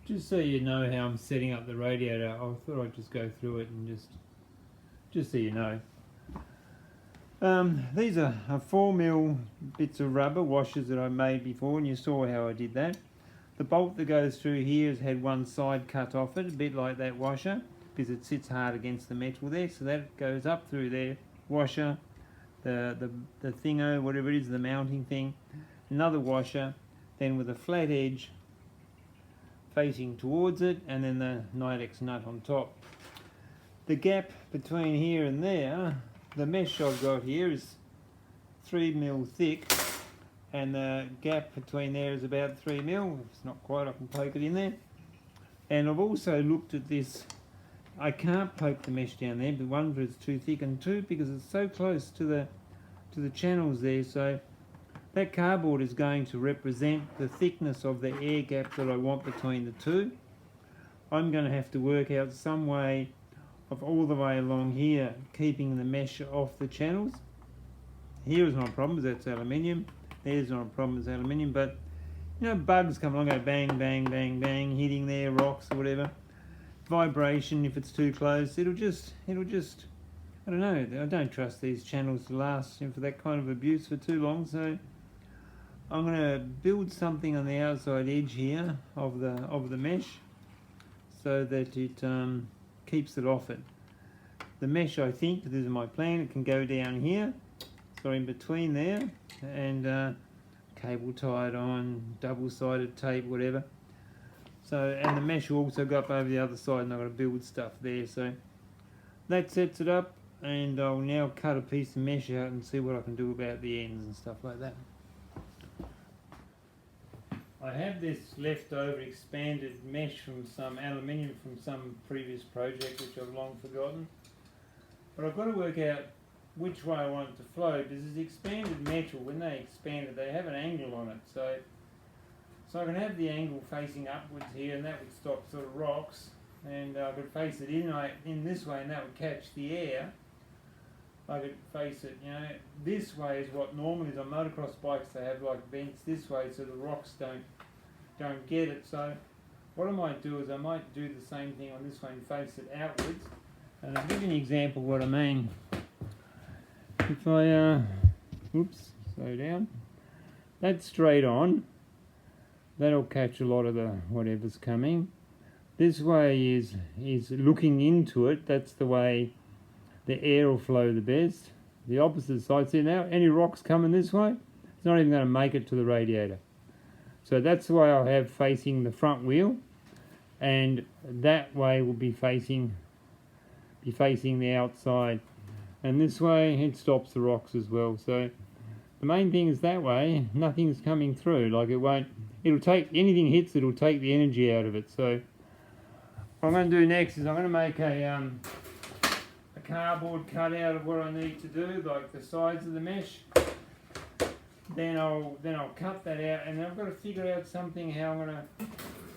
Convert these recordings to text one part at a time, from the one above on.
Just so you know how I'm setting up the radiator, I thought I'd just go through it and just so you know. These are 4mm bits of rubber washers that I made before, and you saw how I did that. The bolt that goes through here has had one side cut off it, a bit like that washer, because it sits hard against the metal there, so that goes up through there, washer, the thingo, whatever it is, the mounting thing, another washer, then with a flat edge facing towards it, and then the Nitros nut on top. The gap between here and there, the mesh I've got here is 3mm thick, and the gap between there is about 3mm. It's not quite, I can poke it in there. And I've also looked at this. I can't poke the mesh down there, but one, because it's too thick, and two, because it's so close to the channels there. So that cardboard is going to represent the thickness of the air gap that I want between the two. I'm going to have to work out some way of all the way along here keeping the mesh off the channels. Here is not a problem, that's aluminium. There's not a problem, it's aluminium. But you know, bugs come along, go bang, bang, bang, bang, hitting there, rocks or whatever. Vibration, if it's too close, it'll just, I don't know, I don't trust these channels to last for that kind of abuse for too long. So I'm going to build something on the outside edge here of the mesh so that it keeps it off it. The mesh, I think, this is my plan, it can go down here, so in between there, and cable tied on, double-sided tape, whatever. So, and the mesh will also go up over the other side, and I've got to build stuff there. So that sets it up, and I'll now cut a piece of mesh out and see what I can do about the ends and stuff like that. I have this leftover expanded mesh from some aluminium from some previous project which I've long forgotten. But I've got to work out which way I want it to flow, because this expanded metal, when they expand it, they have an angle on it. So I can have the angle facing upwards here, and that would stop sort of rocks, and I could face it in this way, and that would catch the air. I could face it, you know, this way is what normally is on motocross bikes. They have like vents this way, so the rocks don't get it. So what I might do is I might do the same thing on this one and face it outwards. And I'll give you an example of what I mean. If I, slow down. That's straight on. That'll catch a lot of the whatever's coming. This way is looking into it. That's the way the air will flow the best. The opposite side, see now, any rocks coming this way, it's not even going to make it to the radiator. So that's the way I'll have facing the front wheel, and that way will be facing the outside. And this way it stops the rocks as well. So the main thing is that way nothing's coming through. Like it'll take, anything hits, it'll take the energy out of it. So what I'm going to do next is I'm going to make a cardboard cutout of what I need to do, like the sides of the mesh. Then I'll cut that out, and then I've got to figure out something how I'm going to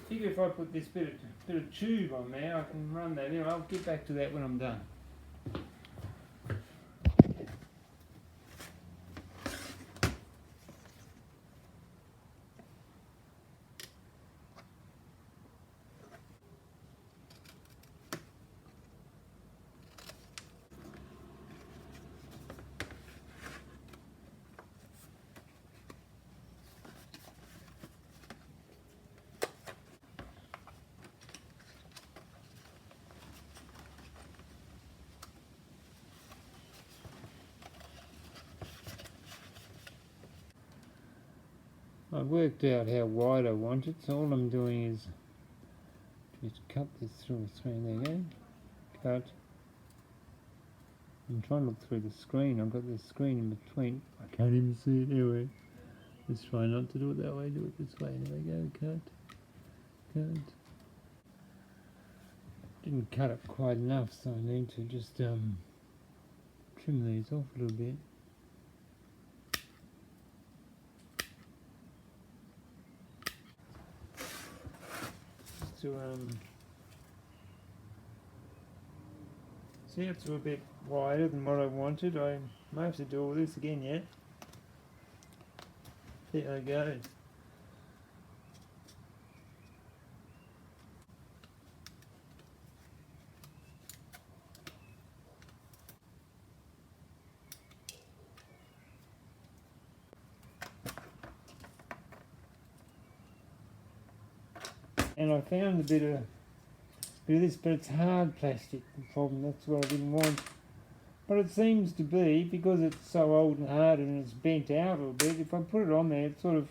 figure if I put this bit of tube on there, I can run that. Anyway, I'll get back to that when I'm done. I worked out how wide I want it, so all I'm doing is just cut this through the screen. There you go. Cut. I'm trying to look through the screen. I've got this screen in between. I can't even see it anyway. Let's try not to do it that way. Do it this way. There we go. Cut. Cut. Didn't cut it quite enough, so I need to just trim these off a little bit. See, it's a bit wider than what I wanted. I may have to do all this again yet. There I go. And I found a bit of this, but it's hard plastic, the problem. That's what I didn't want. But it seems to be, because it's so old and hard and it's bent out a little bit, if I put it on there, it sort of,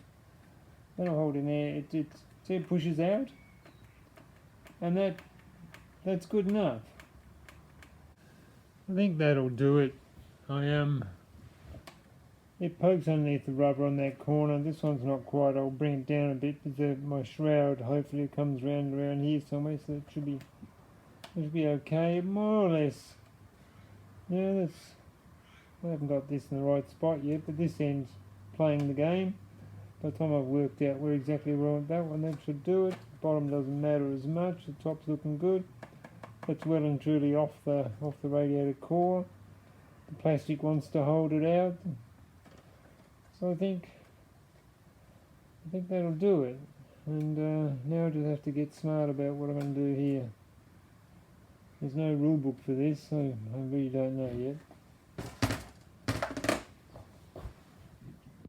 that'll hold in there, it pushes out. And that's good enough. I think that'll do it. It pokes underneath the rubber on that corner. This one's not quite. I'll bring it down a bit with my shroud. Hopefully it comes around here somewhere, so it should be okay, more or less. Yeah, I haven't got this in the right spot yet, but this end's playing the game. By the time I've worked out where exactly I want that one, that should do it. The bottom doesn't matter as much. The top's looking good. That's well and truly off the radiator core. The plastic wants to hold it out. So I think that'll do it. And now I just have to get smart about what I'm going to do here. There's no rule book for this, so I really don't know yet.